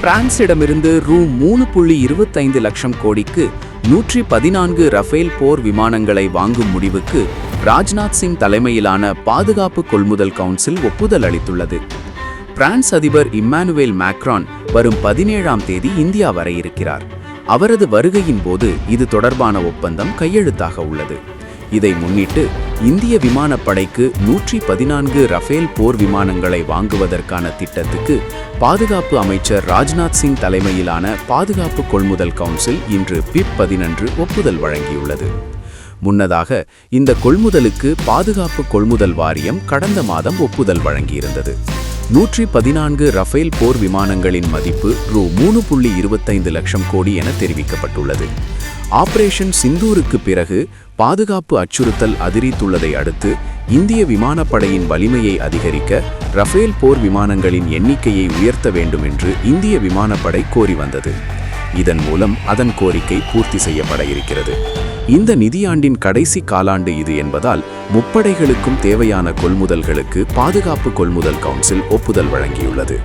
பிரான்சிடமிருந்து ரூ. 3.25 லட்சம் கோடிக்கு 114 ரஃபேல் போர் விமானங்களை வாங்கும் முடிவுக்கு ராஜ்நாத் சிங் தலைமையிலான பாதுகாப்பு கொள்முதல் கவுன்சில் ஒப்புதல் அளித்துள்ளது. பிரான்ஸ் அதிபர் இம்மானுவேல் மேக்ரான் வரும் 17ஆம் தேதி இந்தியா வர இருக்கிறார். அவரது வருகையின் போது இது தொடர்பான ஒப்பந்தம் கையெழுத்தாக உள்ளது. இதை முன்னிட்டு இந்திய விமானப்படைக்கு 114 ரஃபேல் போர் விமானங்களை வாங்குவதற்கான திட்டத்துக்கு பாதுகாப்பு அமைச்சர் ராஜ்நாத் சிங் தலைமையிலான பாதுகாப்பு கொள்முதல் கவுன்சில் இன்று பிப் 11 ஒப்புதல் வழங்கியுள்ளது. முன்னதாக இந்த கொள்முதலுக்கு பாதுகாப்பு கொள்முதல் வாரியம் கடந்த மாதம் ஒப்புதல் வழங்கியிருந்தது. 114 ரஃபேல் போர் விமானங்களின் மதிப்பு ரூ. 3.25 லட்சம் கோடி என தெரிவிக்கப்பட்டுள்ளது. ஆபரேஷன் சிந்தூருக்கு பிறகு பாதுகாப்பு அச்சுறுத்தல் அதிகரித்துள்ளதை அடுத்து இந்திய விமானப்படையின் வலிமையை அதிகரிக்க ரஃபேல் போர் விமானங்களின் எண்ணிக்கையை உயர்த்த வேண்டும் என்று இந்திய விமானப்படை கோரி வந்தது. இதன் மூலம் அதன் கோரிக்கை பூர்த்தி செய்யப்பட இருக்கிறது. இந்த நிதியாண்டின் கடைசி காலாண்டு இது என்பதால் முப்படைகளுக்கும் தேவையான கொள்முதல்களுக்கு பாதுகாப்பு கொள்முதல் கவுன்சில் ஒப்புதல் வழங்கியுள்ளது.